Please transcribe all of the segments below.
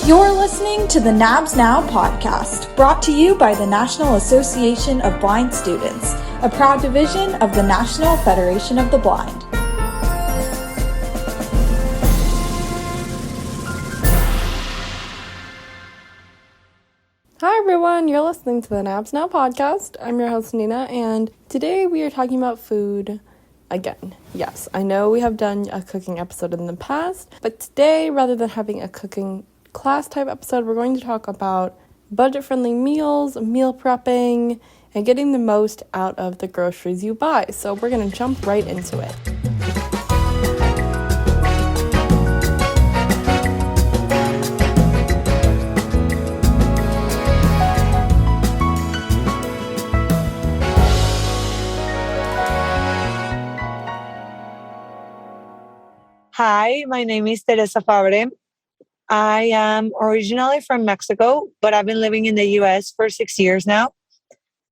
You're listening to the NABS Now podcast, brought to you by the National Association of Blind Students, a proud division of the National Federation of the Blind. Hi everyone, you're listening to the NABS Now podcast. I'm your host Nina, and today we are talking about food again. Yes, I know we have done a cooking episode in the past, but today, rather than having a cooking class type episode, we're going to talk about budget-friendly meals, meal prepping, and getting the most out of the groceries you buy. So we're going to jump right into it. Hi, my name is Teresa Fabre. I am originally from Mexico, but I've been living in the US for 6 years now.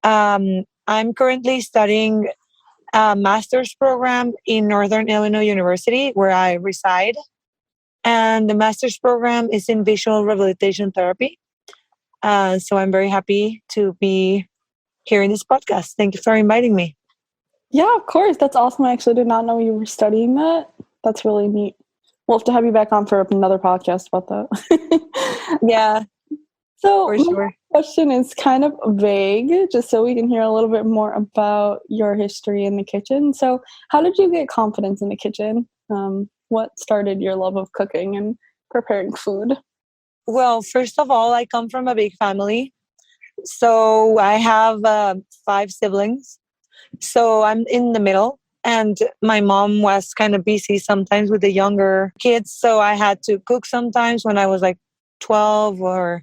I'm currently studying a master's program in Northern Illinois University, where I reside. And the master's program is in visual rehabilitation therapy. So I'm very happy to be here in this podcast. Thank you for inviting me. Yeah, of course. That's awesome. I actually did not know you were studying that. That's really neat. We'll have to have you back on for another podcast about that. Yeah, so for sure. My question is kind of vague, just so we can hear a little bit more about your history in the kitchen. So how did you get confidence in the kitchen? What started your love of cooking and preparing food? Well, first of all, I come from a big family. So I have 5 siblings. So I'm in the middle. And my mom was kind of busy sometimes with the younger kids. So I had to cook sometimes when I was like 12 or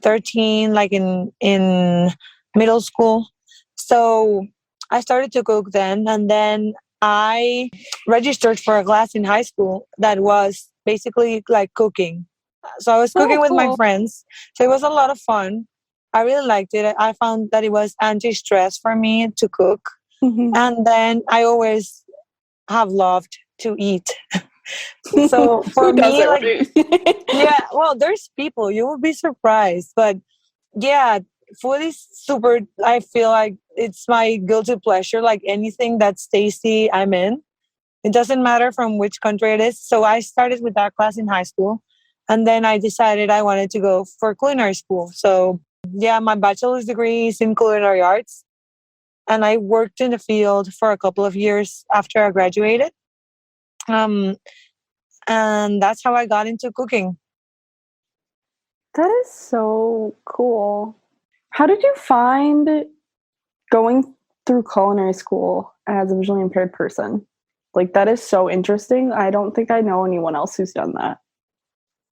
13, like in middle school. So I started to cook then. And then I registered for a class in high school that was basically like cooking. So I was cooking with my friends. So it was a lot of fun. I really liked it. I found that it was anti-stress for me to cook. And then I always have loved to eat. So for me, like, yeah, well, there's people, you will be surprised. But yeah, food is super, I feel like it's my guilty pleasure. Like anything that's tasty, I'm in. It doesn't matter from which country it is. So I started with that class in high school. And then I decided I wanted to go for culinary school. So yeah, my bachelor's degree is in culinary arts. And I worked in the field for a couple of years after I graduated. And that's how I got into cooking. That is so cool. How did you find going through culinary school as a visually impaired person? Like, that is so interesting. I don't think I know anyone else who's done that.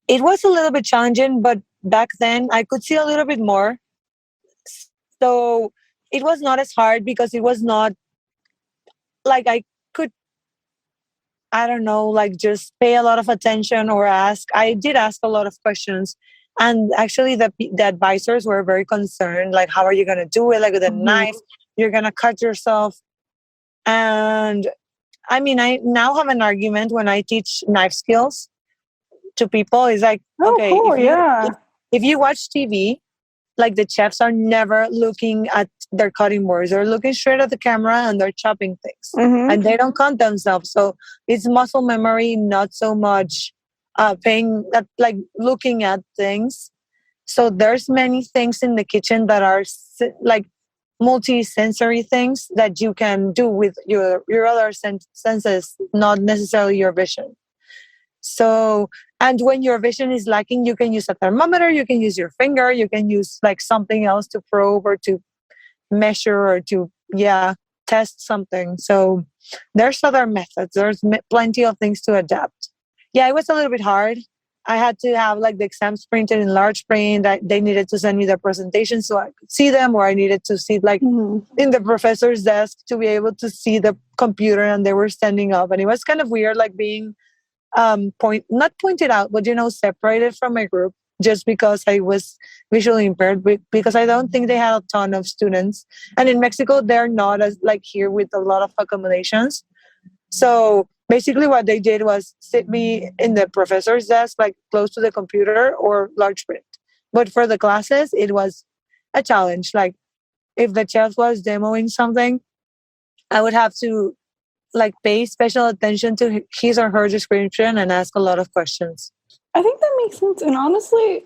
It was a little bit challenging, but back then I could see a little bit more. So it was not as hard because it was not like I could, I don't know, like just pay a lot of attention or ask. I did ask a lot of questions. And actually the advisors were very concerned, like, how are you going to do it? Like with a knife, you're going to cut yourself. And I mean, I now have an argument when I teach knife skills to people. It's like, okay, cool, if you watch TV, like the chefs are never looking at their cutting boards. They're looking straight at the camera and they're chopping things. And they don't cut themselves. So it's muscle memory, not so much like looking at things. So there's many things in the kitchen that are like multi-sensory things that you can do with your other senses, not necessarily your vision. So, and when your vision is lacking, you can use a thermometer, you can use your finger, you can use like something else to probe or to measure or to, test something. So there's other methods. There's plenty of things to adapt. Yeah, it was a little bit hard. I had to have like the exams printed in large print. They needed to send me the presentation so I could see them, or I needed to sit like in the professor's desk to be able to see the computer, and they were standing up. And it was kind of weird, like being not pointed out, but separated from my group just because I was visually impaired, because I don't think they had a ton of students. And in Mexico, they're not as like here with a lot of accommodations. So Basically, what they did was sit me in the professor's desk, like close to the computer or large print. But for the classes, it was a challenge. Like if the chef was demoing something, I would have to like pay special attention to his or her description and ask a lot of questions. I think that makes sense. And honestly,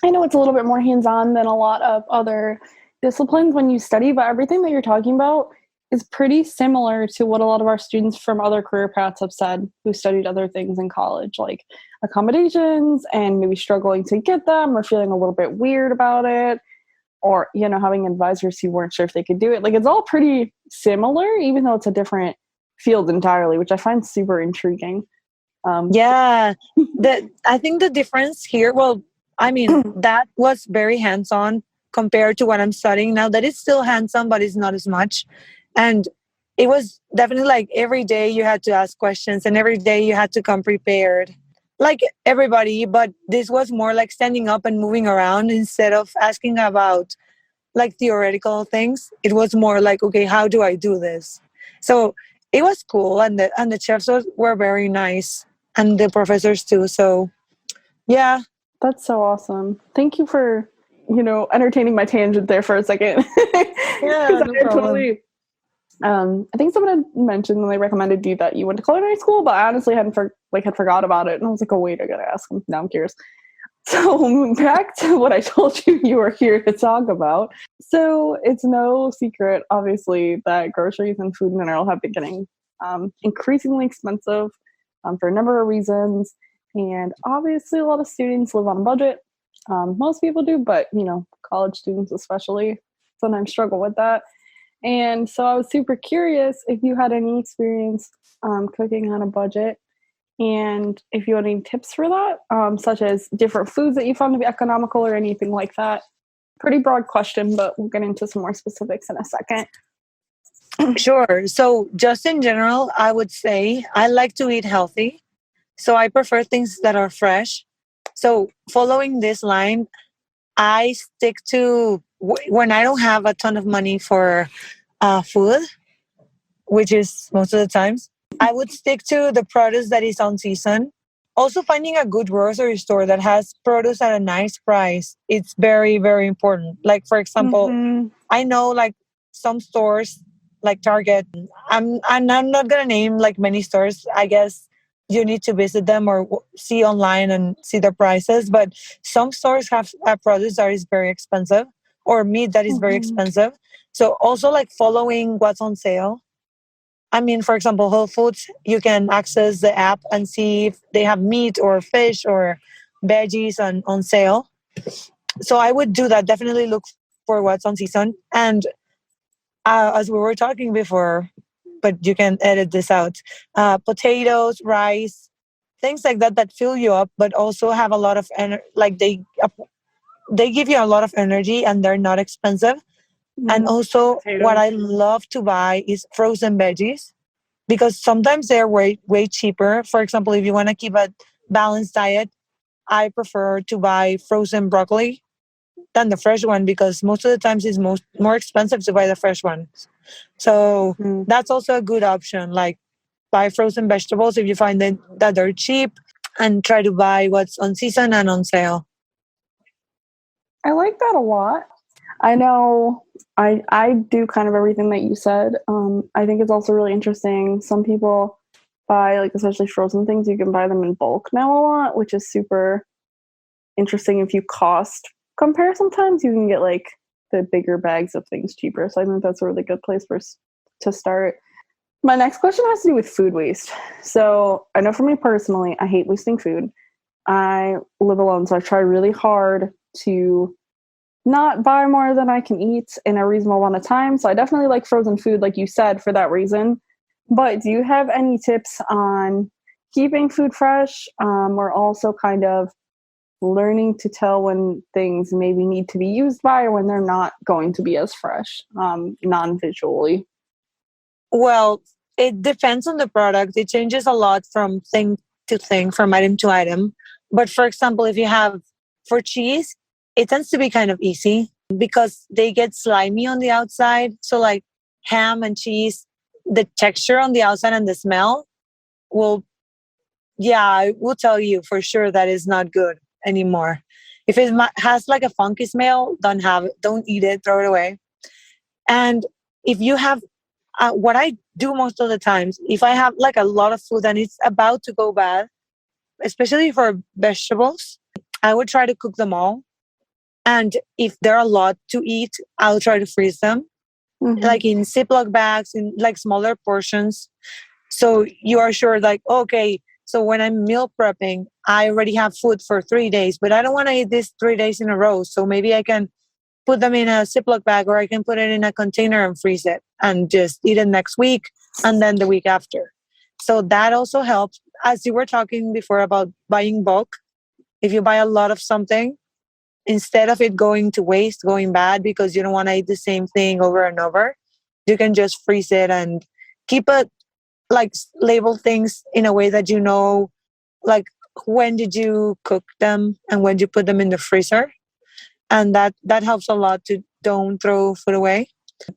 I know it's a little bit more hands-on than a lot of other disciplines when you study, but everything that you're talking about is pretty similar to what a lot of our students from other career paths have said who studied other things in college, like accommodations and maybe struggling to get them or feeling a little bit weird about it, or, you know, having advisors who weren't sure if they could do it. Like, it's all pretty similar, even though it's a different field entirely, which I find super intriguing. Yeah, I think the difference here, well, I mean, that was very hands-on compared to what I'm studying now. That is still hands-on, but it's not as much. And it was definitely like every day you had to ask questions and every day you had to come prepared, like everybody. But this was more like standing up and moving around instead of asking about like theoretical things. It was more like, okay, how do I do this? So it was cool, and the chefs were very nice, and the professors too. So yeah. That's so awesome. Thank you for, entertaining my tangent there for a second. Yeah, no problem. I think someone had mentioned when they recommended you that you went to culinary school, but I honestly had forgot about it. And I was like, oh, wait, I got to ask them. Now I'm curious. So back to what I told you were here to talk about. So it's no secret, obviously, that groceries and food in general have been getting increasingly expensive for a number of reasons. And obviously, a lot of students live on a budget. Most people do, but, college students especially sometimes struggle with that. And so I was super curious if you had any experience cooking on a budget, and if you had any tips for that, such as different foods that you found to be economical or anything like that. Pretty broad question, but we'll get into some more specifics in a second. Sure. So just in general, I would say I like to eat healthy. So I prefer things that are fresh. So following this line, I stick to when I don't have a ton of money for food, which is most of the times, I would stick to the produce that is on season. Also, finding a good grocery store that has produce at a nice price, it's very, very important. Like, for example, I know like some stores like Target. I'm not gonna name like many stores. I guess you need to visit them or see online and see the prices. But some stores have a produce that is very expensive or meat that is very expensive. So also like following what's on sale. I mean, for example, Whole Foods, you can access the app and see if they have meat or fish or veggies on sale. So I would do that. Definitely look for what's on season. And as we were talking before, but you can edit this out, potatoes, rice, things like that that fill you up, but also have a lot of like they give you a lot of energy and they're not expensive. And also what I love to buy is frozen veggies because sometimes they're way, way cheaper. For example, if you want to keep a balanced diet, I prefer to buy frozen broccoli than the fresh one because most of the times it's more expensive to buy the fresh one. So that's also a good option. Like buy frozen vegetables if you find that they're cheap and try to buy what's on season and on sale. I like that a lot. I know I do kind of everything that you said. I think it's also really interesting. Some people buy, like, especially frozen things, you can buy them in bulk now a lot, which is super interesting. If you cost compare, sometimes you can get like the bigger bags of things cheaper. So I think that's a really good place to start. My next question has to do with food waste. So I know for me personally, I hate wasting food. I live alone, so I try really hard to not buy more than I can eat in a reasonable amount of time. So I definitely like frozen food, like you said, for that reason. But do you have any tips on keeping food fresh, or also kind of learning to tell when things maybe need to be used by or when they're not going to be as fresh, non-visually? Well, it depends on the product. It changes a lot from thing to thing, from item to item. But for example, if you have for cheese, it tends to be kind of easy because they get slimy on the outside. So like ham and cheese, the texture on the outside and the smell, will, yeah, I will tell you for sure that is not good anymore. If it has like a funky smell, don't eat it, throw it away. And if you have, what I do most of the times, if I have like a lot of food and it's about to go bad, especially for vegetables, I would try to cook them all. And if there are a lot to eat, I'll try to freeze them, like in Ziploc bags, in like smaller portions. So you are sure, like, okay, so when I'm meal prepping, I already have food for 3 days, but I don't want to eat this 3 days in a row. So maybe I can put them in a Ziploc bag, or I can put it in a container and freeze it and just eat it next week and then the week after. So that also helps. As you were talking before about buying bulk, if you buy a lot of something, instead of it going to waste, going bad because you don't want to eat the same thing over and over, you can just freeze it and keep it, like label things in a way that you know, like when did you cook them and when you put them in the freezer. And that helps a lot to don't throw food away.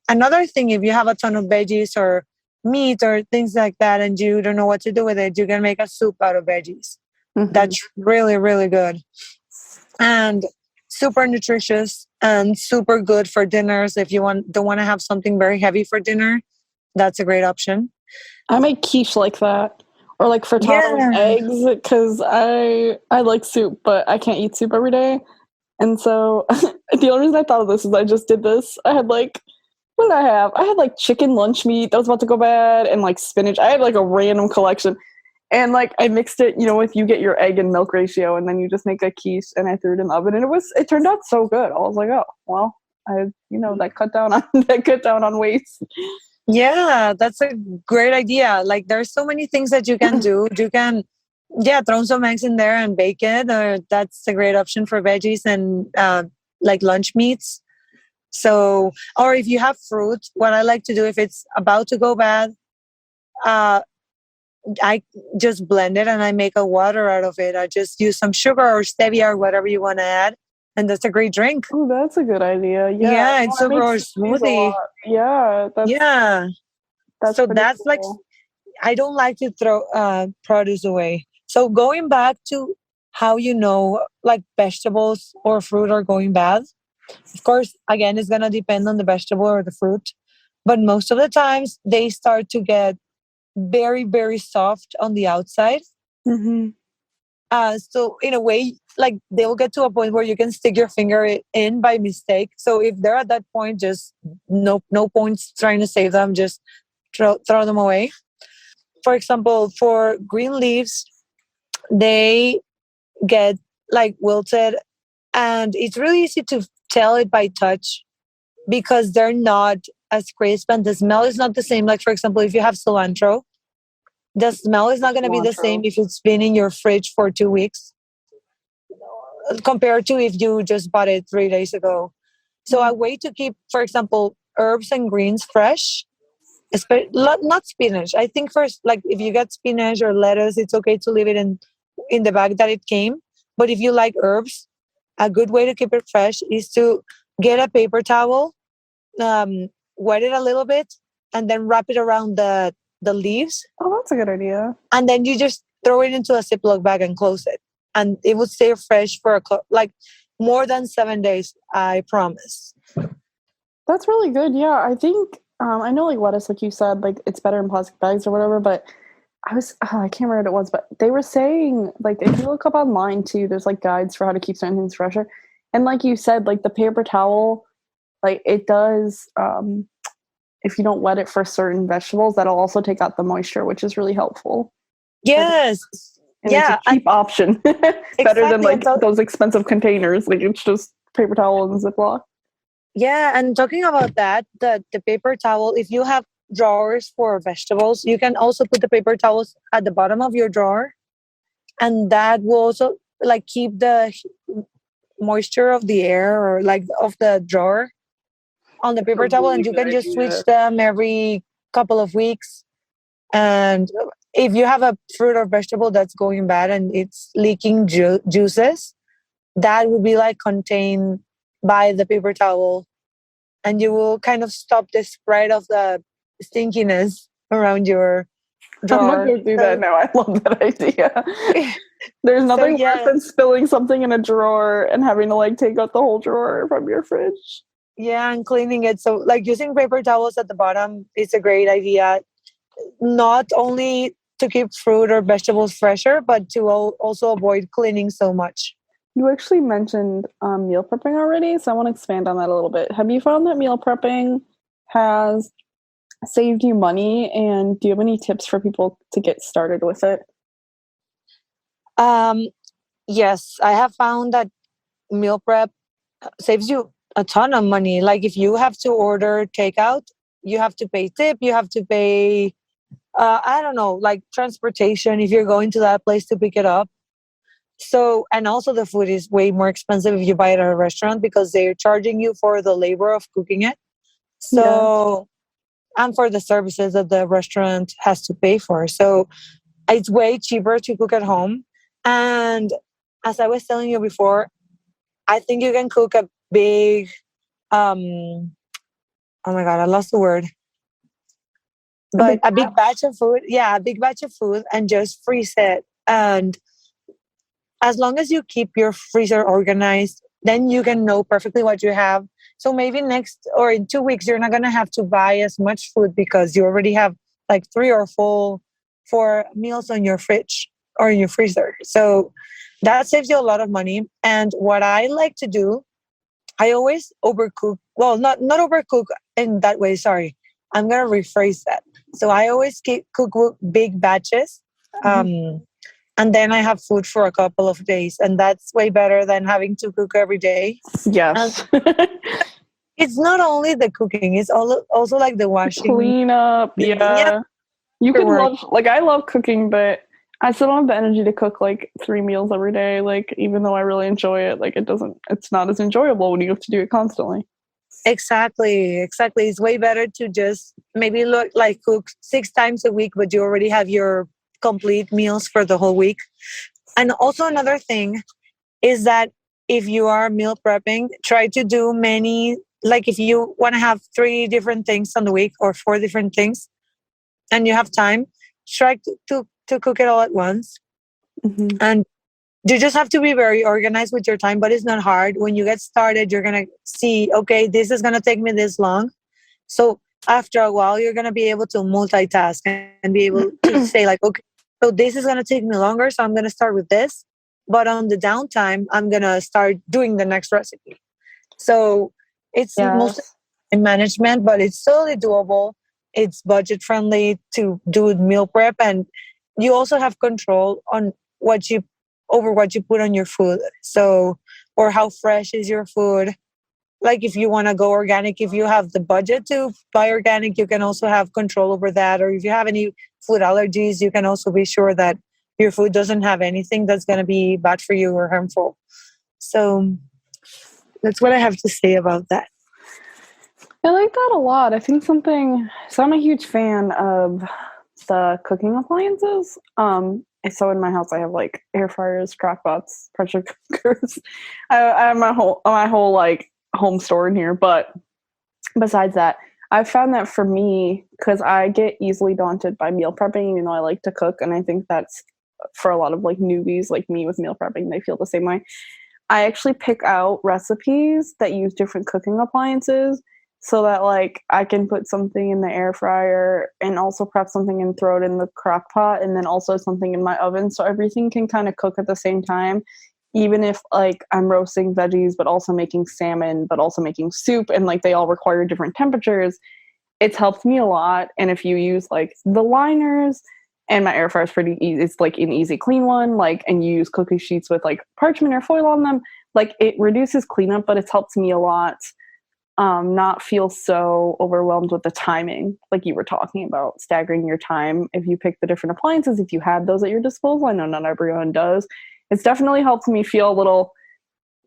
Another thing, if you have a ton of veggies or meat or things like that and you don't know what to do with it, you can make a soup out of veggies. That's really, really good and super nutritious and super good for dinners. If you don't want to have something very heavy for dinner, that's a great option. I make quiche like that, or like frittata with Yeah. eggs, because I like soup, but I can't eat soup every day. And so the only reason I thought of this is I just did this. I had like, what did I have? I had like chicken lunch meat that was about to go bad, and like spinach. I had like a random collection. And like I mixed it, with you get your egg and milk ratio, and then you just make a quiche, and I threw it in the oven, and it turned out so good. I was like, oh well, that cut down on waste. Yeah, that's a great idea. Like there's so many things that you can do. You can, throw some eggs in there and bake it. Or that's a great option for veggies and like lunch meats. So, or if you have fruit, what I like to do if it's about to go bad, I just blend it and I make a water out of it. I just use some sugar or stevia or whatever you want to add. And that's a great drink. Oh, that's a good idea. Yeah, it's super or smoothie. Yeah, that's so pretty that's cool. like, I don't like to throw produce away. So going back to how like vegetables or fruit are going bad. Of course, again, it's gonna depend on the vegetable or the fruit. But most of the times they start to get very, very soft on the outside. So in a way, like they'll get to a point where you can stick your finger in by mistake. So if they're at that point, just no points trying to save them. Just throw them away. For example, for green leaves, they get like wilted, and it's really easy to tell it by touch because they're not as crisp and the smell is not the same. Like for example, if you have cilantro, the smell is not going to be the same if it's been in your fridge for 2 weeks compared to if you just bought it 3 days ago. So a way to keep, for example, herbs and greens fresh, not spinach. I think first, like if you get spinach or lettuce, it's okay to leave it in the bag that it came. But if you like herbs, a good way to keep it fresh is to get a paper towel, wet it a little bit, and then wrap it around the leaves. Oh, that's a good idea. And then you just throw it into a Ziploc bag and close it. And it would stay fresh for like more than 7 days, I promise. That's really good. Yeah, I think I know like lettuce, like you said, like it's better in plastic bags or whatever. But I can't remember what it was, but they were saying like if you look up online too, there's like guides for how to keep certain things fresher. And like you said, like the paper towel, like it does. If you don't wet it for certain vegetables, that'll also take out the moisture, which is really helpful. Yes. And it's a cheap option. Better than like those expensive containers. Like it's just paper towel and Ziploc. Yeah, and talking about that, the paper towel, if you have drawers for vegetables, you can also put the paper towels at the bottom of your drawer. And that will also like keep the moisture of the air or like of the drawer on the paper towel, and you can just switch them every couple of weeks. And if you have a fruit or vegetable that's going bad and it's leaking juices, that will be like contained by the paper towel, and you will kind of stop the spread of the stinkiness around your I'm gonna drawer. go do that now. I love that idea. There's So nothing worse yeah, than spilling something in a drawer and having to like take out the whole drawer from your fridge. yeah, and cleaning it. So like using paper towels at the bottom is a great idea. Not only to keep fruit or vegetables fresher, but to also avoid cleaning so much. You actually mentioned meal prepping already, so I want to expand on that a little bit. Have you found that meal prepping has saved you money, and do you have any tips for people to get started with it? Um, yes, I have found that meal prep saves you a ton of money. Like if you have to order takeout, you have to pay tip, you have to pay, I don't know, like transportation if you're going to that place to pick it up. So, and also the food is way more expensive if you buy it at a restaurant because they're charging you for the labor of cooking it. Yeah. So, and for the services that the restaurant has to pay for. So, it's way cheaper to cook at home. And as I was telling you before, I think you can cook a big, oh my God, I lost the word. A But big a big batch? batch of food, yeah, a big batch of food and just freeze it. And as long as you keep your freezer organized, then you can know perfectly what you have. So maybe next or in 2 weeks, you're not going to have to buy as much food because you already have like 3 or 4 meals on your fridge or in your freezer. So that saves you a lot of money. And what I like to do, I always overcook. Well, not overcook in that way. Sorry, I'm gonna rephrase that. So I always cook with big batches, Mhm. and then I have food for a couple of days, and that's way better than having to cook every day. And Yes. it's not only the cooking; it's also like the washing, Clean up, yeah, yeah. You your can work. love, like, I love cooking, but I still don't have the energy to cook like 3 meals every day. Like, even though I really enjoy it, like, it's not as enjoyable when you have to do it constantly. Exactly, exactly. It's way better to just maybe look like cook 6 times a week, but you already have your complete meals for the whole week. And also another thing is that if you are meal prepping, try to do many, like if you want to have 3 different things on the week or 4 different things and you have time, try to cook it all at once. Hmm. And you just have to be very organized with your time, but it's not hard. When you get started, you're going to see, okay, this is going to take me this long. So after a while, you're going to be able to multitask and be able to say like, okay, so this is going to take me longer. So I'm going to start with this. But on the downtime, I'm going to start doing the next recipe. So it's mostly Yes. in management, but it's totally doable. It's budget friendly to do meal prep. And you also have control on what you over what you put on your food. So, or how fresh is your food? Like if you want to go organic, if you have the budget to buy organic, you can also have control over that. Or if you have any food allergies, you can also be sure that your food doesn't have anything that's going to be bad for you or harmful. So that's what I have to say about that. I like that a lot. I think so I'm a huge fan of the cooking appliances. So in my house, I have like air fryers, crock pots, pressure cookers. I have my whole like home store in here. But besides that, I've found that for me, because I get easily daunted by meal prepping, even though I like to cook, and I think that's for a lot of like newbies like me with meal prepping, they feel the same way. I actually pick out recipes that use different cooking appliances so that like I can put something in the air fryer and also prep something and throw it in the crock pot and then also something in my oven so everything can kind of cook at the same time. Even if like I'm roasting veggies but also making salmon but also making soup and like they all require different temperatures, it's helped me a lot. And if you use like the liners, and my air fryer is pretty easy, it's like an easy clean one, like, and you use cookie sheets with like parchment or foil on them, like it reduces cleanup, but it's helped me a lot not feel so overwhelmed with the timing, like you were talking about staggering your time. If you pick the different appliances, if you have those at your disposal, I know not everyone does, it's definitely helped me feel a little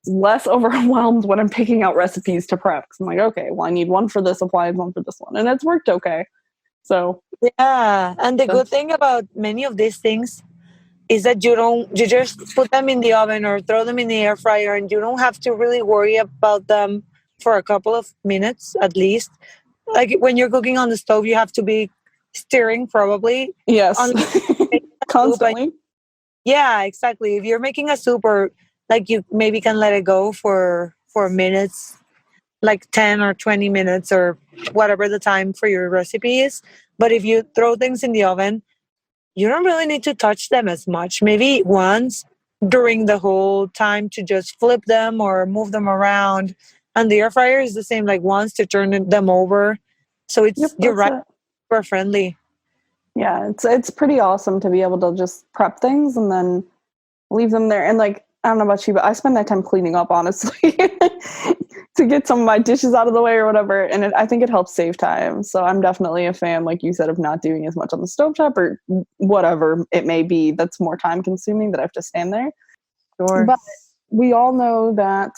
less overwhelmed when I'm picking out recipes to prep, because I'm like, okay, well, I need one for this appliance, one for this one, and it's worked okay. So Yeah. And the good thing about many of these things is that you just put them in the oven or throw them in the air fryer and you don't have to really worry about them for a couple of minutes at least. Like when you're cooking on the stove, you have to be stirring probably. Yes. Unless you're making a soup, Constantly. yeah, exactly. If you're making a soup, or like you maybe can let it go for minutes, like 10 or 20 minutes or whatever the time for your recipe is. But if you throw things in the oven, you don't really need to touch them as much. Maybe once during the whole time to just flip them or move them around. And the air fryer is the same, like once to them over. So Yep, you're that's right, it. super friendly. Yeah, it's pretty awesome to be able to just prep things and then leave them there. And like, I don't know about you, but I spend that time cleaning up, honestly, to get some of my dishes out of the way or whatever. And I think it helps save time. So I'm definitely a fan, like you said, of not doing as much on the stovetop or whatever it may be that's more time consuming that I have to stand there. Sure. But we all know that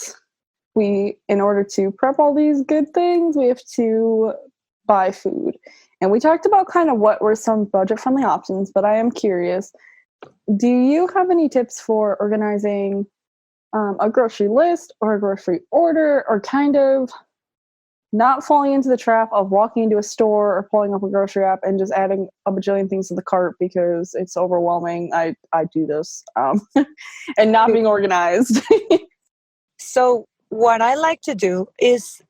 in order to prep all these good things, we have to buy food. And we talked about kind of what were some budget friendly options, but I am curious, do you have any tips for organizing a grocery list or a grocery order, or kind of not falling into the trap of walking into a store or pulling up a grocery app and just adding a bajillion things to the cart because it's overwhelming? I do this, and not being organized. So what I like to do is,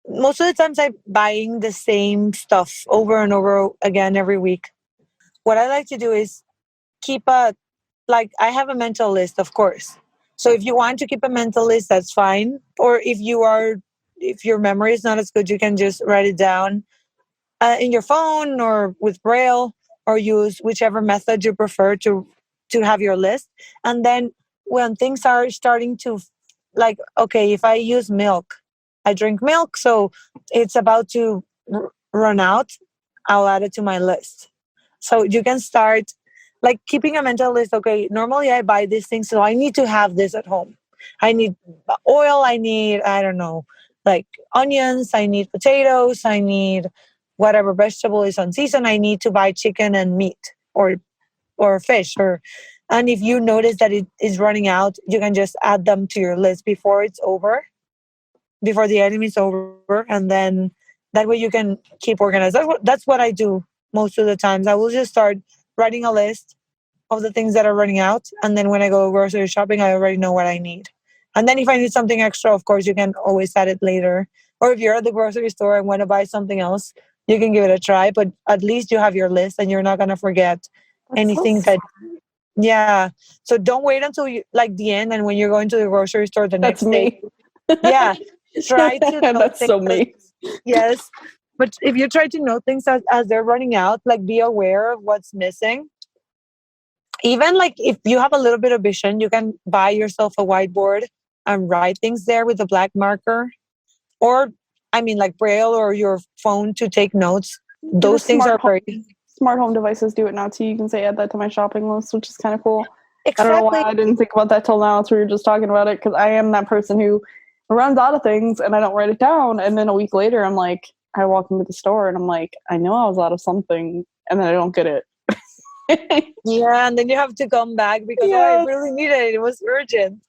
most of the times I'm buying the same stuff over and over again every week. What I like to do is keep I have a mental list, of course. So if you want to keep a mental list, that's fine. Or if your memory is not as good, you can just write it down in your phone or with Braille, or use whichever method you prefer to have your list. And then when things are starting to, like, okay, if I use milk, I drink milk, so it's about to run out, I'll add it to my list. So you can start like keeping a mental list. Okay, normally I buy these things, so I need to have this at home. I need oil, I need, I don't know, like onions, I need potatoes, I need whatever vegetable is on season. I need to buy chicken and meat, or fish, or, and if you notice that it is running out, you can just add them to your list before the item is over, and then that way you can keep organized. That's what I do most of the times. I will just start writing a list of the things that are running out, and then when I go grocery shopping, I already know what I need. And then if I need something extra, of course, you can always add it later. Or if you're at the grocery store and want to buy something else, you can give it a try. But at least you have your list, and you're not going to forget That's so anything that. Yeah. So don't wait until like the end, and when you're going to the grocery store the That's next day. me. Yeah. Try to note That's things so me. yes. But if you try to note things as they're running out, like be aware of what's missing. Even like if you have a little bit of vision, you can buy yourself a whiteboard and write things there with a black marker. Or, I mean, like Braille or your phone to take notes. Yeah, the Those things are very. smart home devices do it now too. You can say add that to my shopping list, which is kind of cool. I don't know why Exactly. I didn't think about that till now. So we were just talking about it, because I am that person who runs out of things and I don't write it down, and then a week later I'm like, I walk into the store and I'm like, I know I was out of something, and then I don't get it. Yeah, and then you have to come back because I Yeah. really need it. It was urgent.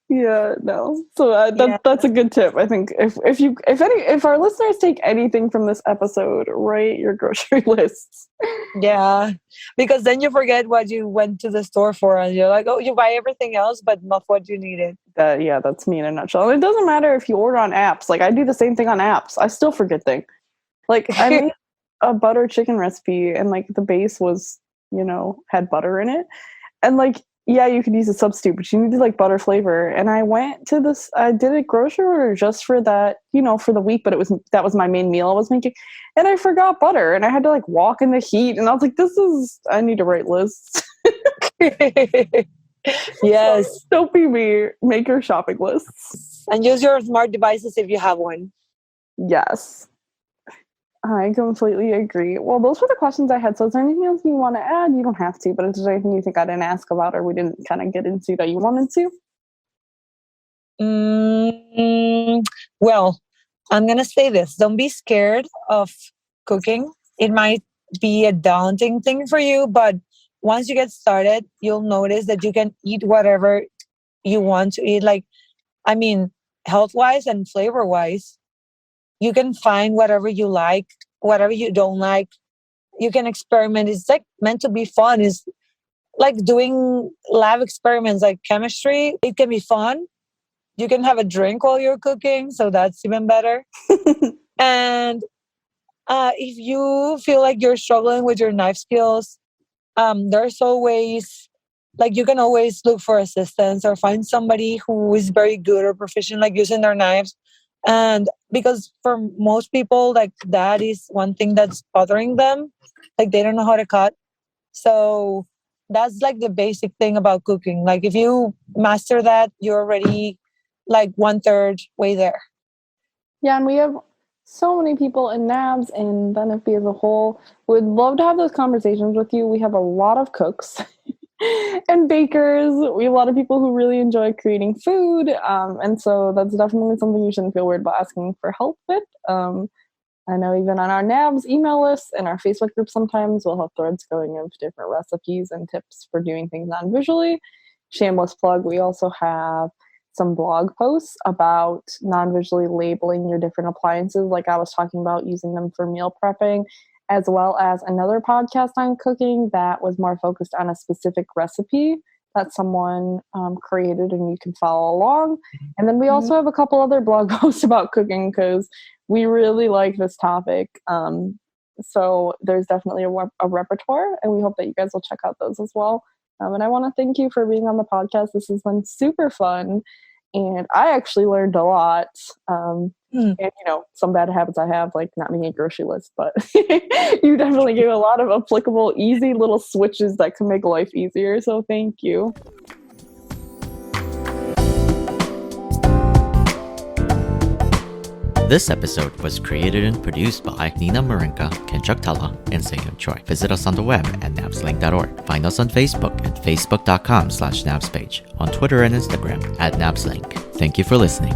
Yeah, no. So Yeah. that's a good tip. I think if our listeners take anything from this episode, write your grocery lists. Yeah, because then you forget what you went to the store for, and you're like, oh, you buy everything else, but not what you needed. Yeah, that's me in a nutshell. And it doesn't matter if you order on apps. Like, I do the same thing on apps. I still forget things. Like, I made a butter chicken recipe, and like the base was, had butter in it. And like, yeah, you could use a substitute, but you needed like butter flavor. And I did a grocery order just for that, for the week, but that was my main meal I was making. And I forgot butter, and I had to like walk in the heat, and I was like, I need to write lists. Yes. So, don't be me. Make your shopping lists. And use your smart devices if you have one. Yes. I completely agree. Well, those were the questions I had. So is there anything else you want to add? You don't have to, but is there anything you think I didn't ask about or we didn't kind of get into that you wanted to? Well, I'm going to say this. Don't be scared of cooking. It might be a daunting thing for you, but once you get started, you'll notice that you can eat whatever you want to eat. Like, I mean, health-wise and flavor-wise, you can find whatever you like, whatever you don't like. You can experiment. It's like meant to be fun. It's like doing lab experiments like chemistry. It can be fun. You can have a drink while you're cooking, so that's even better. And if you feel like you're struggling with your knife skills, there's always, like, you can always look for assistance or find somebody who is very good or proficient, like using their knives. And because for most people, like, that is one thing that's bothering them, like they don't know how to cut. So that's like the basic thing about cooking. Like if you master that, you're already like 1/3 way there. Yeah, and we have so many people in NABS and the NFB as a whole. Would love to have those conversations with you. We have a lot of cooks and bakers. We have a lot of people who really enjoy creating food. And so that's definitely something you shouldn't feel weird about asking for help with. I know even on our NABS email list and our Facebook group, sometimes we'll have threads going of different recipes and tips for doing things non-visually. Shameless plug, we also have some blog posts about non-visually labeling your different appliances, like I was talking about, using them for meal prepping, as well as another podcast on cooking that was more focused on a specific recipe that someone created, and you can follow along. And then we also have a couple other blog posts about cooking because we really like this topic. So there's definitely a repertoire, and we hope that you guys will check out those as well. And I want to thank you for being on the podcast. This has been super fun, and I actually learned a lot. And, some bad habits I have, like not making a grocery list, but you definitely gave a lot of applicable, easy little switches that can make life easier. So thank you. This episode was created and produced by Nina Marranca, Kinshuk, Tella, and Seyoon, Choi. Visit us on the web at nabslink.org. Find us on Facebook at facebook.com/nabspage, on Twitter and Instagram at nabslink. Thank you for listening.